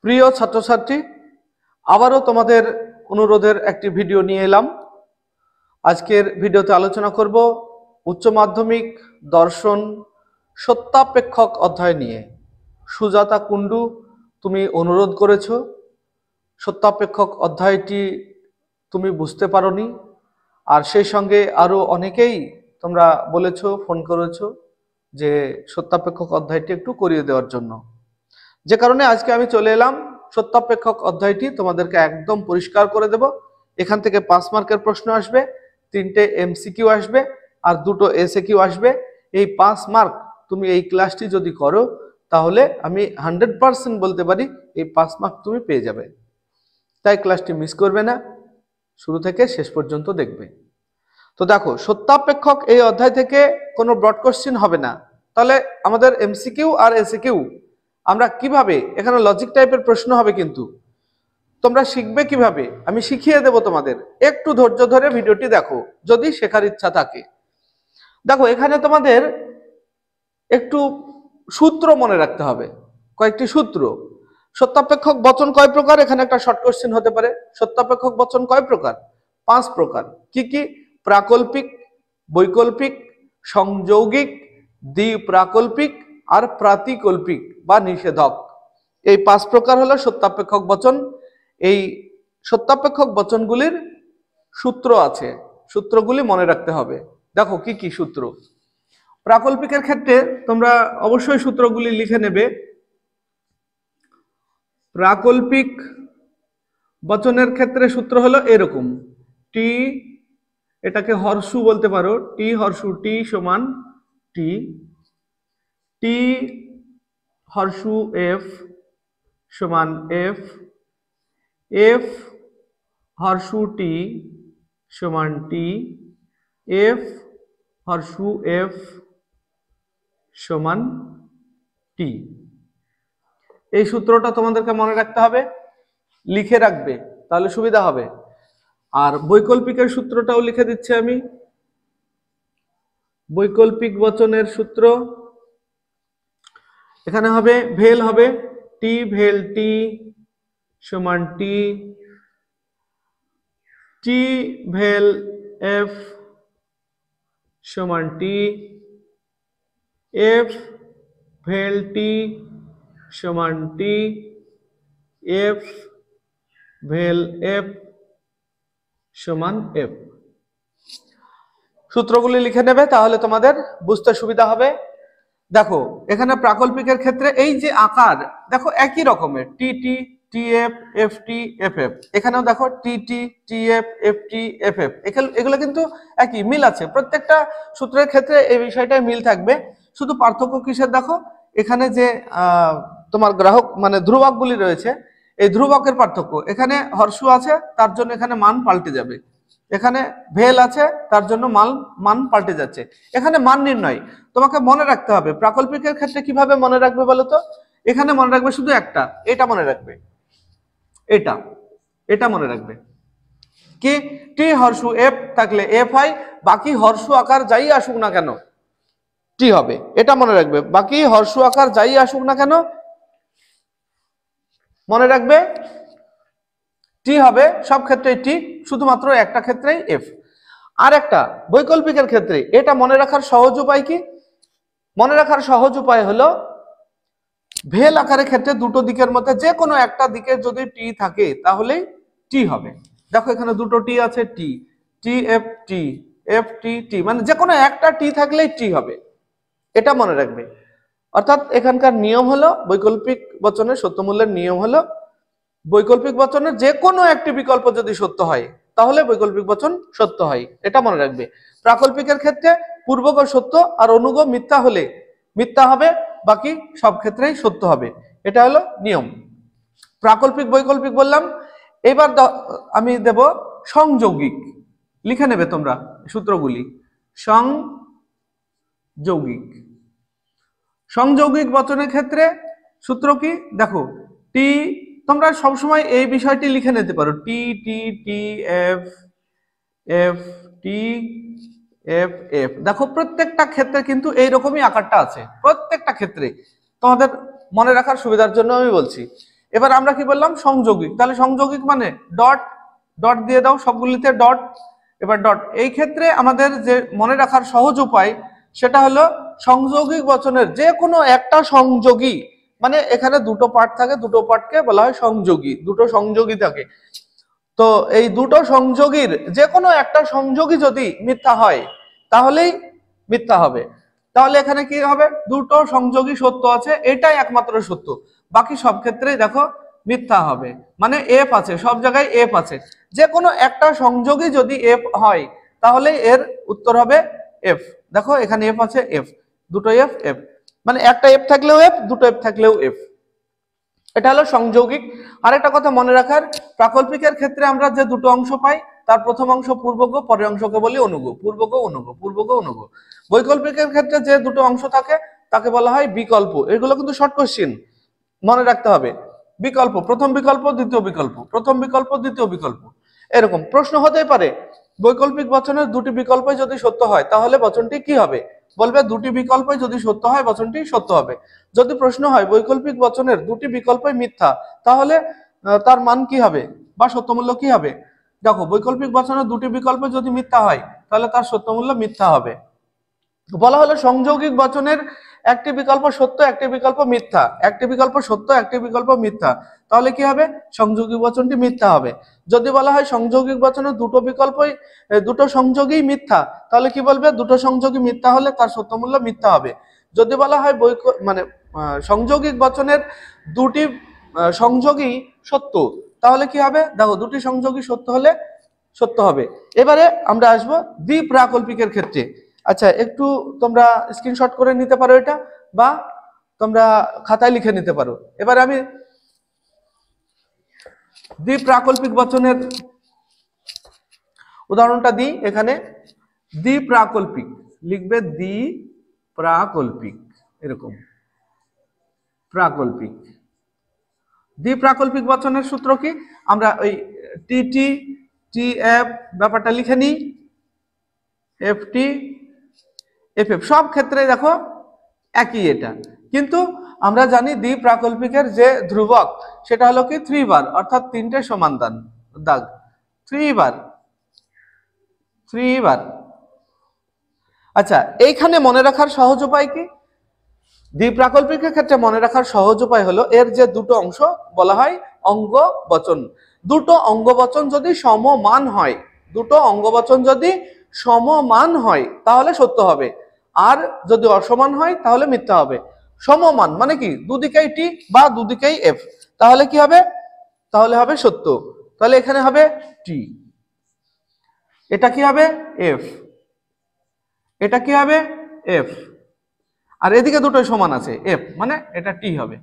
প্রিয় ছাত্রছাত্রী, আবারও তোমাদের অনুরোধের একটি ভিডিও নিয়ে এলাম। আজকের ভিডিওতে আলোচনা করব উচ্চ মাধ্যমিক দর্শন সত্যাপেক্ষক অধ্যায় নিয়ে। সুজাতা কুণ্ডু, তুমি অনুরোধ করেছো সত্যাপেক্ষক অধ্যায়টি তুমি বুঝতে পারোনি, আর সেই সঙ্গে আরও অনেকেই তোমরা বলেছো, ফোন করেছো যে সত্যাপেক্ষক অধ্যায়টি একটু করিয়ে দেওয়ার জন্য। যে কারণে আজকে আমি চলে এলাম, সত্যাপেক্ষক অধ্যায়টি তোমাদেরকে একদম পরিষ্কার করে দেব। এখান থেকে 5 মার্কের প্রশ্ন আসবে, 3টে এমসিকিউ আসবে আর 2টো এসএকিউ আসবে। এই 5 মার্ক তুমি এই ক্লাসটি যদি করো তাহলে আমি 100% বলতে পারি এই 5 মার্ক তুমি পেয়ে যাবে। তাই ক্লাসটি মিস করবে না, শুরু থেকে শেষ পর্যন্ত দেখবে। তো দেখো, সত্যাপেক্ষক এই অধ্যায় থেকে কোনো ব্রড কোশ্চেন হবে না। তাহলে আমাদের এমসিকিউ আর এসএকিউ আমরা কিভাবে, এখানে লজিক টাইপের প্রশ্ন হবে, কিন্তু তোমরা শিখবে কিভাবে আমি শিখিয়ে দেব তোমাদের। একটু ধৈর্য ধরে ভিডিওটি দেখো যদি শেখার ইচ্ছা থাকে। দেখো, এখানে তোমাদের একটু সূত্র মনে রাখতে হবে, কয়েকটি সূত্র। সত্যাপেক্ষক বচন কয় প্রকার, এখানে একটা শর্ট কোশ্চেন হতে পারে। সত্যাপেক্ষক বচন কয় প্রকার? 5 প্রকার। কি কি? প্রাকল্পিক, বৈকল্পিক, সংযৌগিক, দ্বিপ্রাকল্পিক আর প্রাতিকল্পিক বা নিষেধক। এই 5 প্রকার হলো সত্যাপেক্ষক বচন। এই সত্যাপেক্ষক বচনগুলির সূত্র আছে, সূত্রগুলি মনে রাখতে হবে। দেখো কি কি সূত্র। প্রাকল্পিকের ক্ষেত্রে তোমরা অবশ্যই সূত্রগুলি লিখে নেবে। প্রাকল্পিক বচনের ক্ষেত্রে সূত্র হলো এরকম: টি, এটাকে হর্ষু বলতে পারো, টি হর্ষু টি সমান টি, টি হর্ষু এফ সমান এফ, এফ হর্ষু টি সমান টি, এফ হর্ষু এফ সমান টি। এই সূত্রটা তোমাদেরকে মনে রাখতে হবে, লিখে রাখবে, তাহলে সুবিধা হবে। আর বৈকল্পিকের সূত্রটাও লিখে দিচ্ছি আমি। বৈকল্পিক বচনের সূত্র এখানে হবে, ভেল হবে টি ভেল টি সমান টি, টি ভেল এফ সমান টি, এফ ভেল টি সমান টি, এফ ভেল এফ সমান এফ। সূত্রগুলি লিখে নেবে, তাহলে তোমাদের বুঝতে সুবিধা হবে। দেখো, এখানে প্রাকল্পিকের ক্ষেত্রে এই যে আকার দেখো একই রকমের, T T T F F T F F. এখানেও দেখো T T T F F T F F, এগুলো কিন্তু একই, মিল আছে। প্রত্যেকটা সূত্রের ক্ষেত্রে এই বিষয়টাই মিল থাকবে। শুধু পার্থক্য কিসের দেখো, এখানে যে তোমার গ্রাহক মানে ধ্রুবকগুলি রয়েছে, এই ধ্রুবকের পার্থক্য। এখানে হর্ষু আছে, তার জন্য এখানে মান পাল্টে যাবে। এখানে ভেল আছে, তার জন্য মান পাল্টে যাচ্ছে। এখানে মান নির্ণয় তোমাকে মনে রাখতে হবে। প্রাকল্পিকের ক্ষেত্রে কিভাবে মনে রাখবে বলো তো? এখানে মনে রাখবে শুধু একটা, এটা মনে রাখবে, এটা এটা মনে রাখবে কি, টি হর্ষু এফ থাকলে এফ হয়, বাকি হর্ষু আকার যাই আসুক না কেন টি হবে, এটা মনে রাখবে। বাকি হর্ষু আকার যাই আসুক না কেন মনে রাখবে টি হবে, সব ক্ষেত্রে টি, শুধুমাত্র একটা ক্ষেত্রেই এফ। আর একটা বৈকল্পিকের ক্ষেত্রে এটা মনে রাখার সহজ উপায় কি? মনে রাখার সহজ উপায় হলো, ভেল আকারের ক্ষেত্রে দুটো দিকের মধ্যে যে কোনো একটা দিকে যদি টি থাকে তাহলেই টি হবে। দেখো এখানে দুটো টি আছে, টি T F T F T টি, মানে যে কোনো একটা টি থাকলেই টি হবে, এটা মনে রাখবে। অর্থাৎ এখানকার নিয়ম হলো, বৈকল্পিক বচনের সত্যমূল্যের নিয়ম হলো, বৈকল্পিক বচনের যে কোনো একটি বিকল্প যদি সত্য হয় তাহলে বৈকল্পিক বচন সত্য হয়, এটা মনে রাখবে। প্রাকল্পিকের ক্ষেত্রে পূর্বগ সত্য আর অনুগ মিথ্যা হলে মিথ্যা হবে, বাকি সব ক্ষেত্রেই সত্য হবে, এটা হলো নিয়ম। প্রাকল্পিক বৈকল্পিক বললাম। এবার আমি দেব সংযৌগিক, লিখে নেবে তোমরা সূত্রগুলি। সংযৌগিক, সংযৌগিক বচনের ক্ষেত্রে সূত্র কি দেখো, টি, তোমরা সবসময় এই বিষয়টি লিখে নিতে পারো, T T T F F T F F. দেখো প্রত্যেকটা ক্ষেত্রে কিন্তু এইরকমই আকারটা আছে, প্রত্যেকটা ক্ষেত্রে। তোমাদের মনে রাখার সুবিধার জন্য আমি বলছি। এবার আমরা কি বললাম সংযোগিক, তাহলে সংযোগিক মানে ডট, ডট দিয়ে দাও সবগুলিতে ডট। এবার ডট, এই ক্ষেত্রে আমাদের যে মনে রাখার সহজ উপায় সেটা হলো সংযোগিক বচনের যে কোনো একটা সংযোগী, মানে এখানে দুটো পার্ট থাকে, দুটো পার্টকে বলা হয় সংযোগী, দুটো সংযোগী থাকে। তো এই দুটো সংযোগীর যে কোনো একটা সংযোগী যদি মিথ্যা হয় তাহলেই মিথ্যা হবে। তাহলে এখানে কি হবে, দুটো সংযোগী সত্য আছে, এটাই একমাত্র সত্য, বাকি সব ক্ষেত্রেই দেখো মিথ্যা হবে। মানে এফ আছে, সব জায়গায় এফ আছে, যে কোনো একটা সংযোগী যদি এফ হয় তাহলে এর উত্তর হবে এফ। দেখো এখানে এফ আছে, এফ, দুটো এফ, এফ, মানে একটা এফ থাকলেও এফ, দুটো এফ থাকলেও এফ। এটা হলো সংযৌগিক। আরেকটা কথা মনে রাখার, প্রাকল্পিকের ক্ষেত্রে আমরা যে দুটো অংশ পাই, তার প্রথম অংশ পূর্বগ, পরের অংশকে বলি অনুগ, পূর্বগ অনুগ, পূর্বগ অনুগ। বৈকল্পিকের ক্ষেত্রে যে দুটো অংশ থাকে তাকে বলা হয় বিকল্প। এগুলো কিন্তু শর্ট কোশ্চেন, মনে রাখতে হবে। বিকল্প, প্রথম বিকল্প, দ্বিতীয় বিকল্প, প্রথম বিকল্প, দ্বিতীয় বিকল্প, এরকম প্রশ্ন হতেই পারে। বৈকল্পিক বচনের দুটি বিকল্পই যদি সত্য হয় তাহলে বচনটি কি হবে, বলবে দুটি বিকল্পই যদি সত্য হয় বচনটি সত্য হবে। যদি প্রশ্ন হয় বৈকল্পিক বচনের দুটি বিকল্পই মিথ্যা তাহলে তার মান কি হবে বা সত্যমূল্য কি হবে? দেখো বৈকল্পিক বচনের দুটি বিকল্প যদি মিথ্যা হয় তাহলে তার সত্যমূল্য মিথ্যা হবে। বলা হলো সংযৌগিক বচনের একটি বিকল্প সত্য, একটি বিকল্প মিথ্যা, একটি বিকল্প সত্য, একটি বিকল্প মিথ্যা, তাহলে কি হবে, সংযৌগিক বচনটি মিথ্যা হবে। যদি বলা হয় সংযৌগিক বচনের দুটো বিকল্পই, দুটো সংযোগই মিথ্যা, তাহলে কি বলবে, দুটো সংযোগই মিথ্যা হলে তার সত্যমূল্য মিথ্যা হবে। যদি বলা হয় মানে সংযৌগিক বচনের দুটি সংযোগই সত্য, তাহলে কি হবে, দেখো দুটি সংযোগই সত্য হলে সত্য হবে। এবারে আমরা আসবো দ্বিপ্রাকল্পিকের ক্ষেত্রে। আচ্ছা একটু তোমরা স্ক্রিনশট করে নিতে পারো এটা, বা তোমরা খাতায় লিখে নিতে পারো। এবার আমি দ্বিপ্রাকল্পিক বচনের উদাহরণটা দিই এখানে। দ্বিপ্রাকল্পিক লিখবে, দ্বিপ্রাকল্পিক, এরকম প্রাকল্পিক। দ্বিপ্রাকল্পিক বচনের সূত্র কি, আমরা ওই টিটি টি এফ ব্যাপারটা লিখে নিই, এফটি এফ এফ, সব ক্ষেত্রে দেখো একই এটা। কিন্তু আমরা জানি দ্বিপ্রাকল্পিকের যে ধ্রুবক সেটা হলো কি 3 বার, অর্থাৎ তিনটে সমান দাগ, 3 বার, 3 বার। আচ্ছা এইখানে মনে রাখার সহজ উপায় কি, দ্বিপ্রাকল্পিকের ক্ষেত্রে মনে রাখার সহজ উপায় হলো এর যে দুটো অংশ বলা হয় অঙ্গ বচন। দুটো অঙ্গ বচন যদি সমমান হয়, দুটো অঙ্গ বচন যদি সমমান হয় তাহলে সত্য হবে, আর যদি অসমান হয় তাহলে মিথ্যা হবে। সমমান মানে কি, দুদিকেই টি বা দুদিকেই এফ, তাহলে কি হবে, তাহলে হবে সত্য। তাহলে এখানে হবে টি, এটা কি হবে এফ, এটা কি হবে এফ, আর এদিকে দুটোই সমান আছে এফ, মানে এটা টি হবে।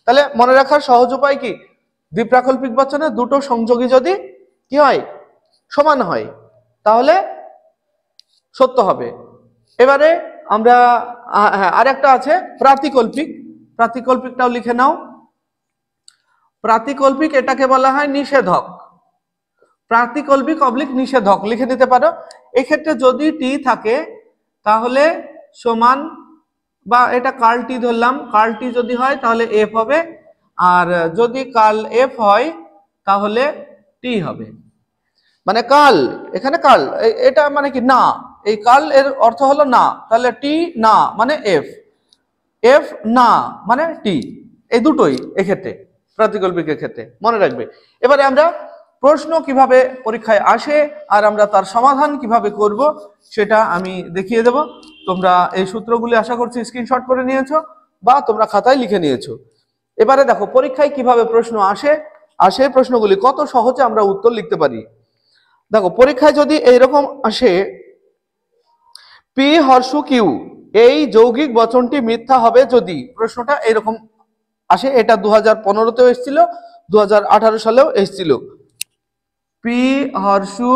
তাহলে মনে রাখার সহজ উপায় কি, দ্বিপ্রাকল্পিক বচনে দুটো সংযোগী যদি কি হয়, সমান হয়, তাহলে সত্য হবে। এবারে আমরা হ্যাঁ আরেকটা আছে প্রাতিকল্পিক, প্রাতিকল্পিকটাও লিখে নাও। প্রাতিকল্পিক এটাকে বলা হয় নিষেধক, প্রাতিকল্পিক অবলিক নিষেধক লিখে নিতে পারো। এক্ষেত্রে যদি টি থাকে তাহলে সমান, বা এটা কার্ল টি ধরলাম, কার্ল টি যদি হয় তাহলে এফ হবে, আর যদি কার্ল এফ হয় তাহলে টি হবে। মানে কার্ল, এখানে কার্ল এটা মানে কি না, এই কার্ল এর অর্থ হলো না, তাহলে টি না মানে এফ, এফ না মানে টি, এই দুটোই এক্ষেত্রে প্রাতিকল্পিকের ক্ষেত্রে মনে রাখবে। এবারে আমরা প্রশ্ন কিভাবে পরীক্ষায় আসে আর আমরা তার সমাধান কিভাবে করব সেটা আমি দেখিয়ে দেব। তোমরা এই সূত্রগুলি আশা করছি স্ক্রিনশট করে নিয়েছো বা তোমরা খাতায় লিখে নিয়েছো। এবারে দেখো পরীক্ষায় কিভাবে প্রশ্ন আসে আর সেই প্রশ্নগুলি কত সহজে আমরা উত্তর লিখতে পারি। দেখো পরীক্ষায় যদি এইরকম আসে, পি হর্ষু কিউ এই যৌগিক বচনটি মিথ্যা হবে যদি, প্রশ্নটা এরকম আসে, এটা 2015তেও এসেছিল, 2018 সালেও এসেছিল। পি হর্ষু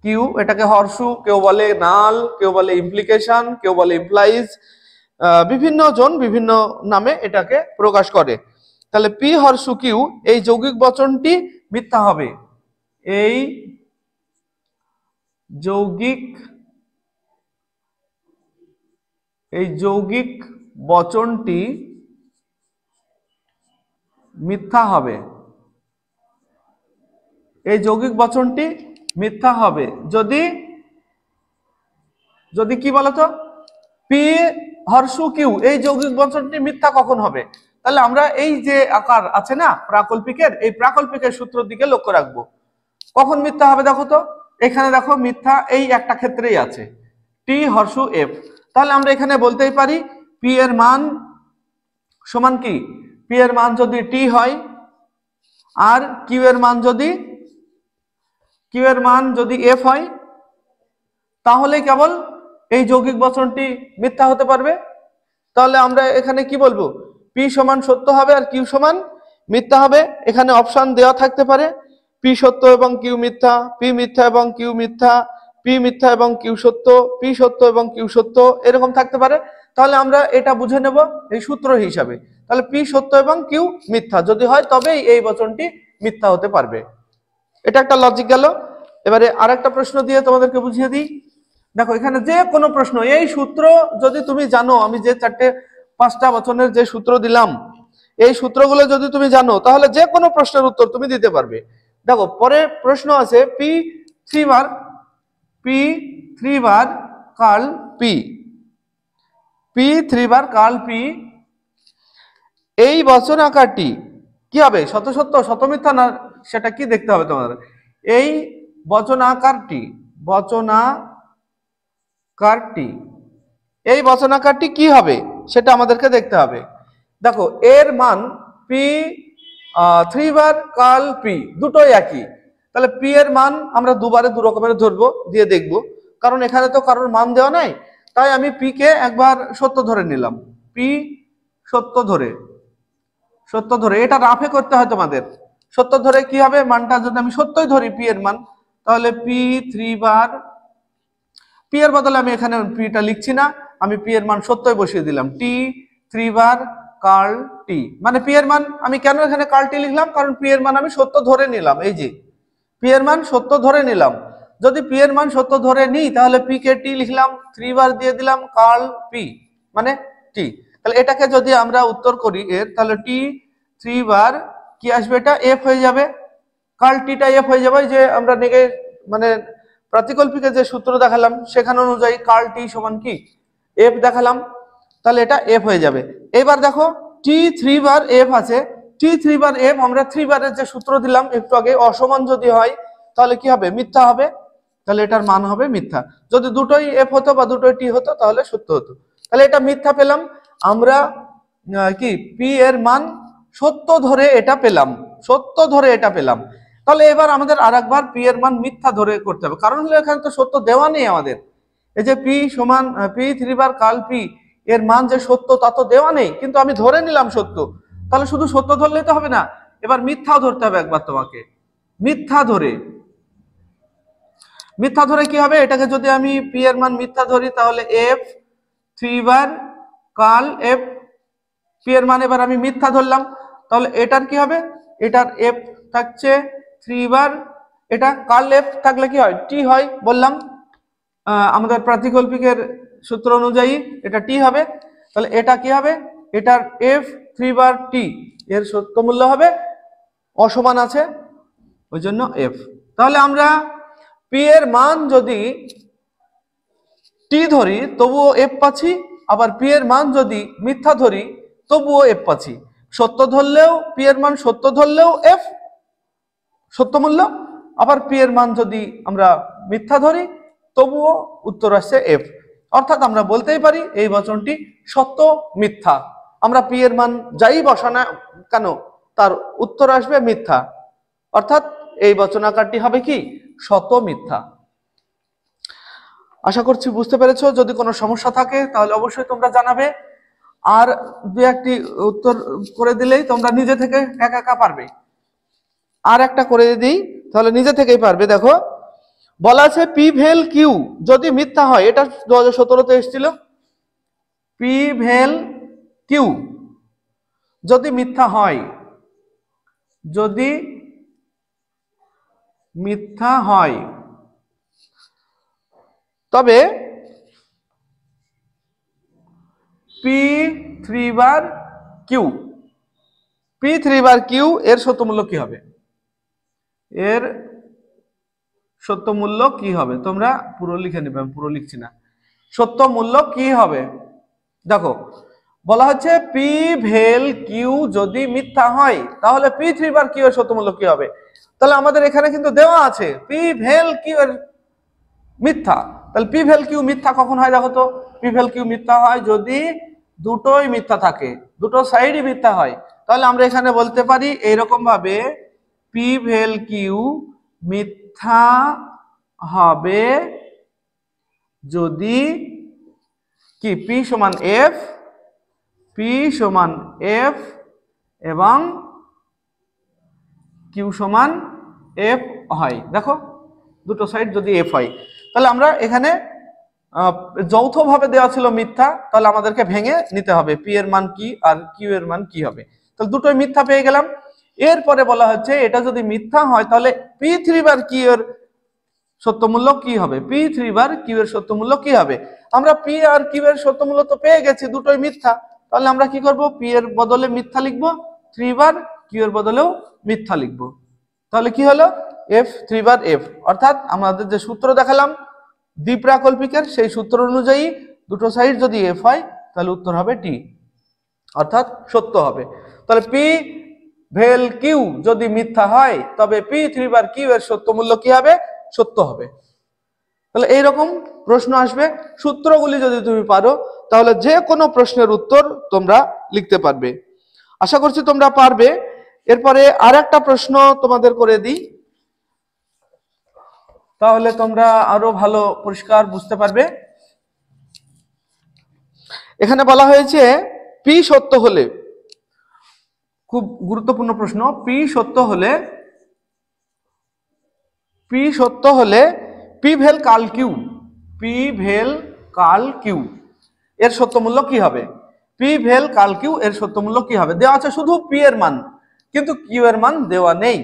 কিউ, এটাকে হর্ষু কেউ বলে, নাল কেউ বলে, ইমপ্লিকেশন কেউ বলে, ইমপ্লাইজ, বিভিন্ন জন বিভিন্ন নামে এটাকে প্রকাশ করে। তাহলে পি হর্ষু কিউ এই যৌগিক বচনটি মিথ্যা হবে, এই যৌগিক বচনটি মিথ্যা হবে, এই যৌগিক বচনটি মিথ্যা হবে যদি যদি কি বলতো পি হর্ষু কিউ এই যৌগিক বচনটি মিথ্যা কখন হবে? তাহলে আমরা এই যে আকার আছে না প্রাকল্পিকের, এই প্রাকল্পিকের সূত্রের দিকে লক্ষ্য রাখবো। কখন মিথ্যা হবে দেখো তো, এখানে দেখো মিথ্যা এই একটা ক্ষেত্রেই আছে, টি হর্ষু এফ। তাহলে আমরা এখানে বলতেই পারি পি এর মান সমান কি, পি এর মান যদি টি হয় আর কিউ এর মান যদি এফ হয়, তাহলে কেবল এই যৌগিক বচনটি মিথ্যা হতে পারবে। তাহলে আমরা এখানে কি বলবো, পি সমান সত্য হবে আর কিউ সমান মিথ্যা হবে। এখানে অপশন দেওয়া থাকতে পারে পি সত্য এবং কিউ মিথ্যা, পি মিথ্যা এবং কিউ মিথ্যা, পি মিথ্যা এবং কিউ সত্য, পি সত্য এবং কিউ সত্য, এরকম থাকতে পারে। তাহলে আমরা এটা বুঝে নেব এই সূত্র হিসাবে। তাহলে পি সত্য এবং কিউ মিথ্যা যদি হয় তবেই এই বচনটি মিথ্যা হতে পারবে। এটা একটা লজিক গেল। এবারে আরেকটা প্রশ্ন দিয়ে তোমাদেরকে বুঝিয়ে দিই। দেখো এখানে যে কোনো প্রশ্ন, এই সূত্র যদি তুমি জানো, আমি যে 4-5টা বচনের যে সূত্র দিলাম এই সূত্রগুলো যদি তুমি জানো তাহলে যে কোনো প্রশ্নের উত্তর তুমি দিতে পারবে। দেখো পরে প্রশ্ন আছে পি 3 বার কার্ল পি এই বচন আকারটি কি হবে, শত সত্য শত মিথ্যা না, সেটা কি দেখতে হবে তোমাদের। এই বচনাকারটি কি হবে সেটা আমাদেরকে দেখতে হবে। দেখো এর মান পি 3 বার কার্ল পি দুটোই একই, তাহলে পি এর মান আমরা দুবারে দু রকমের ধরবো, দিয়ে দেখবো। কারণ এখানে তো কারোর মান দেওয়া নাই, তাই আমি পি কে একবার সত্য ধরে নিলাম। পি সত্য ধরে এটা রাফে করতে হয় তোমাদের। সত্য ধরে কি হবে, মানটা যদি আমি সত্যই ধরি পি এর মান, তাহলে পি 3 বার, পি এর বদলে আমি এখানে পিটা লিখছি না, আমি পি এর মান সত্যই বসিয়ে দিলাম, টি 3 বার কার্ল টি। মানে পি এর মান আমি কেন এখানে কার্ল টি লিখলাম, কারণ পি এর মান আমি সত্য ধরে নিলাম। এই যে পি এর মান সত্য ধরে নিলাম, যদি পি এর মান সত্য ধরে নিই তাহলে পি কে টি লিখলাম, 3 বার দিয়ে দিলাম কার্ল পি মানে টি। তাহলে এটাকে যদি আমরা উত্তর করি এর, তাহলে টি 3 বার কি আসবে, এটা এফ হয়ে যাবে, কার্ল টিটা এফ হয়ে যাবে। যে আমরা মানে প্রাতিকল্পিকে যে সূত্র দেখালাম সেখানে অনুযায়ী কার্ল টি সমান কি এফ দেখালাম, তাহলে এটা এফ হয়ে যাবে। এবার দেখো টি 3 বার এফ আছে, টি 3 বার এফ আমরা 3 বারের যে সূত্র দিলাম একটু আগে, অসমান যদি হয় তাহলে কি হবে, মিথ্যা হবে, তাহলে এটার মান হবে মিথ্যা। যদি দুটোই এফ হতো বা দুটোই টি হতো তাহলে সত্য হতো। তাহলে এটা মিথ্যা পেলাম আমরা, কি পি এর মান সত্য ধরে এটা পেলাম। তাহলে এবার আমাদের আরেকবার পি এর মান মিথ্যা ধরে করতে হবে, কারণ হলো এখানে তো সত্য দেওয়া নেই আমাদের। এই যে পি সমান পি 3 বার কার্ল পি এর মান যে সত্য তা তো দেওয়া নেই, কিন্তু আমি ধরে নিলাম সত্য। তাহলে শুধু সত্য ধরলেই তো হবে না, এবার মিথ্যাও ধরতে হবে একবার তোমাকে। মিথ্যা ধরে কি হবে, এটাকে যদি আমি পি এর মান মিথ্যা ধরি তাহলে এফ 3 বার কার্ল এফ, পি এর মান এবার আমি মিথ্যা ধরলাম, তাহলে এটার কি হবে, এটার এফ থাকছে 3 বার, এটা কার্ল এফ থাকলে কি হয়, টি হয় বললাম। আমাদের প্রাতিকল্পিকের সূত্র অনুযায়ী এটা টি হবে। তাহলে এটা কি হবে, এটার এফ 3 বার টি এর সত্য মূল্য হবে, অসমান আছে ওই জন্য এফ। তাহলে আমরা পি এর মান যদি টি ধরি তবুও এফ পাচ্ছি, আবার পি এর মান যদি মিথ্যা ধরি তবুও এফ পাচ্ছি। সত্য ধরলেও পি এর মান সত্য ধরলেও এফ সত্য মূল্য, আবার পি এর মান যদি আমরা মিথ্যা ধরি তবুও উত্তর আসছে এফ। অর্থাৎ আমরা বলতেই পারি এই বচনটি সত্য মিথ্যা, আমরা পি এর মান যাই বসানা কেন তার উত্তর আসবে মিথ্যা, অর্থাৎ এই বচনাকারটি হবে কি সত মিথ্যা। আশা করছি বুঝতে পেরেছো। যদি কোনো সমস্যা থাকে তাহলে অবশ্যই তোমরা জানাবে, আর দু একটি উত্তর করে দিলেই তোমরা নিজে থেকে একা পারবে। আর একটা করে দিই তাহলে নিজে থেকেই পারবে। দেখো বলা আছে পি ভেল কিউ যদি মিথ্যা হয়, এটা 2017-তে এসেছিল, পি ভেল কিউ যদি মিথ্যা হয়, তবে পি 3 বার কিউ P3/Q এর সত্য মূল্য কি হবে? এর সত্য মূল্য কি হবে? তোমরা পুরো লিখে নেবে, আমি পুরো লিখছি না। সত্য মূল্য কি হবে? দেখো বলা হচ্ছে পি ভেল কিউ যদি মিথ্যা হয় তাহলে P3/Q এর সত্য মূল্য কি হবে? তাহলে আমাদের এখানে কিন্তু দেওয়া আছে পি ভেল কিউ এর মিথ্যা। তাহলে পি ভেল কিউ মিথ্যা কখন হয় দেখো তো। পি ভেল কিউ মিথ্যা হয় যদি দুটোই মিথ্যা থাকে, দুটো সাইডই মিথ্যা হয়। তাহলে আমরা এখানে বলতে পারি এইরকম ভাবে পি ভেল কিউ মিথ্যা হবে যদি কি পি সমান এফ, পি সমান এফ এবং কিউ সমান এফ হয়। দেখো দুটো সাইড যদি এফ হয়, তাহলে আমরা এখানে যৌথভাবে দেওয়া ছিল মিথ্যা, তাহলে আমাদেরকে ভেঙে নিতে হবে পি এর মান কি আর কিউ এর মান কি হবে। তাহলে দুটোই মিথ্যা পেয়ে গেলাম। এরপরে বলা হচ্ছে এটা যদি মিথ্যা হয় তাহলে P3/Q এর সত্য মূল্য কি হবে? P3/Q এর সত্য মূল্য কি হবে? আমরা পি আর কিউ এর সত্য মূল্য তো পেয়ে গেছি, দুটোই মিথ্যা। তাহলে আমরা কি করব? পি এর বদলে মিথ্যা লিখবো, 3/Q এর বদলেও মিথ্যা লিখবো। তাহলে কি হলো? F3/F। অর্থাৎ আমাদের যে সূত্র দেখালাম দ্বিপ্রাকল্পিকের, সেই সূত্র অনুযায়ী দুটো সাইড যদি এফ হয় তাহলে উত্তর হবে টি, অর্থাৎ সত্য হবে। তাহলে পি ভেল কিউ যদি মিথ্যা হয় তবে P3/Q এর সত্য মূল্য কি হবে? সত্য হবে। তাহলে এইরকম প্রশ্ন আসবে। সূত্রগুলি যদি তুমি পারো তাহলে যে কোনো প্রশ্নের উত্তর তোমরা লিখতে পারবে। আশা করছি তোমরা পারবে। এরপরে আর একটা প্রশ্ন তোমাদের করে দিই, তাহলে তোমরা আরো ভালো পরিষ্কার বুঝতে পারবে। এখানে বলা হয়েছে পি সত্য হলে, খুব গুরুত্বপূর্ণ প্রশ্ন, পি সত্য হলে পি ভেল কাল কিউ, পি ভেল কাল কিউ এর সত্য মূল্য কি হবে? পি ভেল কাল কিউ এর সত্য মূল্য কি হবে? দেওয়া আছে শুধু পি এর মান, কিন্তু কিউ এর মান দেওয়া নেই।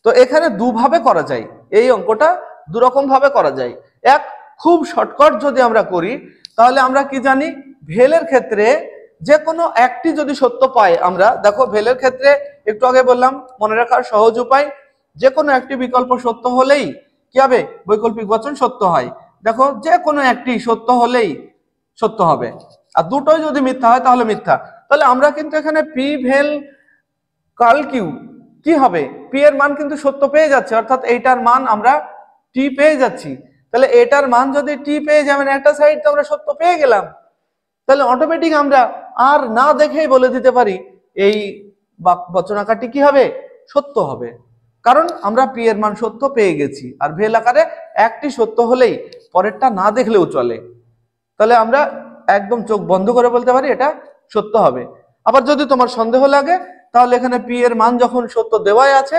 তো এখানে দুভাবে করা যায়, এই অঙ্কটা দুরকম ভাবে করা যায়। এক, খুব শর্টকাট যদি আমরা করি তাহলে আমরা কি জানি, ভেলের ক্ষেত্রে যে কোনো একটি যদি সত্য পাই আমরা, দেখো ভেলের ক্ষেত্রে একটু আগে বললাম মনে রাখার সহজ উপায়, যে কোনো একটি বিকল্প সত্য হলেই কি হবে? বৈকল্পিক বচন সত্য হয়। দেখো যে কোনো একটি সত্য হলেই সত্য হবে, আর দুটোই যদি মিথ্যা হয় তাহলে মিথ্যা। তাহলে আমরা কিন্তু এখানে পি ভেল কাল কিউ কি হবে? পি এর মান কিন্তু সত্য পেয়ে যাচ্ছে, অর্থাৎ এইটার মান আমরা টি পেয়ে যাচ্ছি। তাহলে এটার মান যদি টি পেয়ে যাবেন, একটা সাইড তো আমরা সত্য পেয়ে গেলাম। তাহলে অটোমেটিক আমরা আর না দেখেই বলে দিতে পারি এই বচন আকারটি কি হবে? সত্য হবে, কারণ আমরা পি এর মান সত্য পেয়ে গেছি। আর ভেল আকারে একটি সত্য হলেই পরেরটা না দেখলেও চলে, তাহলে আমরা একদম চোখ বন্ধ করে বলতে পারি এটা সত্য হবে। আবার যদি তোমার সন্দেহ লাগে তাহলে এখানে পি এর মান যখন সত্য দেওয়াই আছে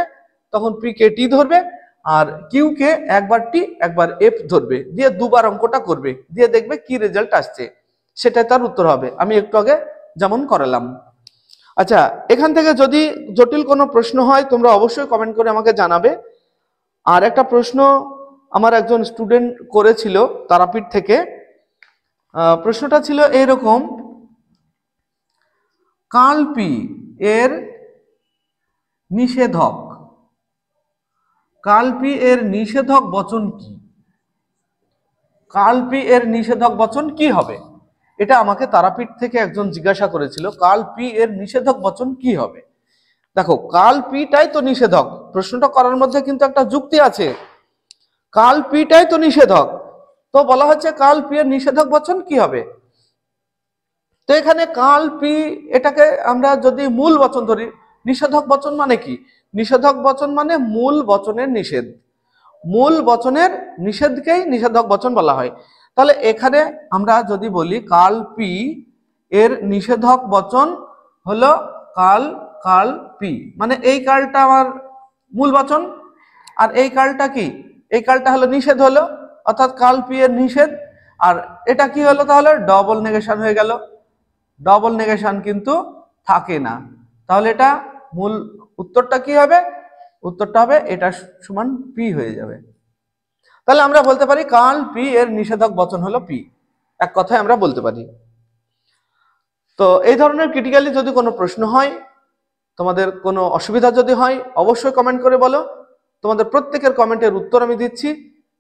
তখন পি কে টি ধরবে, আর কিউ কে একবার টি একবার এফ ধরবে, দিয়ে দুবার অঙ্কটা করবে, দিয়ে দেখবে কি রেজাল্ট আসছে, সেটাই তার উত্তর হবে। আমি একটু আগে যেমন করালাম। আচ্ছা, এখান থেকে যদি জটিল কোনো প্রশ্ন হয় তোমরা অবশ্যই কমেন্ট করে আমাকে জানাবে। আর একটা প্রশ্ন আমার একজন স্টুডেন্ট করেছিল তারাপীঠ থেকে, প্রশ্নটা ছিল এরকম, কাল পি এর নিষেধক, কাল পি এর নিষেধক বচন কি? কাল পি এর নিষেধক বচন কি হবে? এটা আমাকে তারাপীঠ থেকে একজন জিজ্ঞাসা করেছিল, কাল পি এর নিষেধক বচন কি হবে। দেখো কাল পিটাই তো নিষেধক, প্রশ্নটা করার মধ্যে কিন্তু একটা যুক্তি আছে, কাল পিটাই তো নিষেধক, তো বলা হচ্ছে কাল পি এর নিষেধক বচন কি হবে। তো এখানে কাল পি, এটাকে আমরা যদি মূল বচন ধরি, নিষেধক বচন মানে কি? নিষেধক বচন মানে মূল বচনের নিষেধ, মূল বচনের নিষেধকেই নিষেধক বচন বলা হয়। তাহলে এখানে আমরা যদি বলি কাল পি এর নিষেধক বচন হলো কাল, কাল পি মানে এই কালটা আমার মূল বচন, আর এই কালটা কি? এই কালটা হলো নিষেধ হলো, অর্থাৎ কাল পি এর নিষেধ। আর এটা কি হলো? তাহলে ডবল নেগেশন হয়ে গেল, ডবল নেগেশন কিন্তু থাকে না। তাহলে এটা মূল উত্তরটা কি হবে? উত্তরটা হবে এটা সমান পি হয়ে যাবে। তাহলে আমরা বলতে পারি কাল পি এর নিষেধক বচন হলো পি, এক কথায় আমরা বলতে পারি। তো এই ধরনের ক্রিটিক্যালি যদি কোনো প্রশ্ন হয় তোমাদের কোনো অসুবিধা যদি হয় অবশ্যই কমেন্ট করে বলো। তোমাদের প্রত্যেকের কমেন্টের উত্তর আমি দিচ্ছি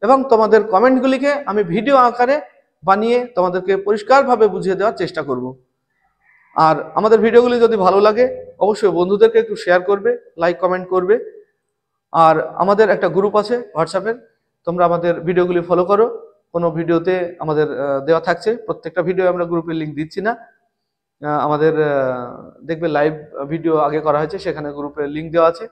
এবং তোমাদের কমেন্টগুলিকে আমি ভিডিও আকারে বানিয়ে তোমাদেরকে পরিষ্কারভাবে বুঝিয়ে দেওয়ার চেষ্টা করব। আর আমাদের ভিডিওগুলি যদি ভালো লাগে অবশ্যই বন্ধুদেরকে একটু শেয়ার করবে, লাইক কমেন্ট করবে। আর আমাদের একটা গ্রুপ আছে হোয়াটসঅ্যাপের, তোমরা আমাদের ভিডিওগুলি ফলো করো। কোনো ভিডিওতে আমাদের দেওয়া থাকছে, প্রত্যেকটা ভিডিও আমরা গ্রুপের লিঙ্ক দিচ্ছি না। আমাদের দেখবে লাইভ ভিডিও আগে করা হয়েছে, সেখানে গ্রুপের লিঙ্ক দেওয়া আছে।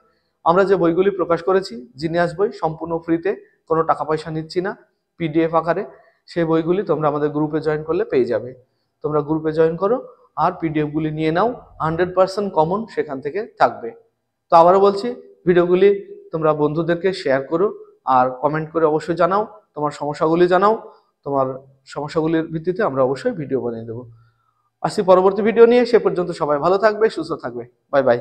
আমরা যে বইগুলি প্রকাশ করেছি জিনিয়াস বই, সম্পূর্ণ ফ্রিতে, কোনো টাকা পয়সা নিচ্ছি না, পিডিএফ আকারে। সেই বইগুলি তোমরা আমাদের গ্রুপে জয়েন করলে পেয়ে যাবে। তোমরা গ্রুপে জয়েন করো আর পিডিএফগুলি নিয়ে নাও, 100% কমন সেখান থেকে থাকবে। তো আবারও বলছি, ভিডিওগুলি তোমরা বন্ধুদেরকে শেয়ার করো আর কমেন্ট করে অবশ্যই জানাও, তোমার সমস্যাগুলি জানাও। তোমার সমস্যাগুলির ভিত্তিতে আমরা অবশ্যই ভিডিও বানিয়ে দেবো। আসছি পরবর্তী ভিডিও নিয়ে, সে পর্যন্ত সবাই ভালো থাকবে, সুস্থ থাকবে। Bye bye.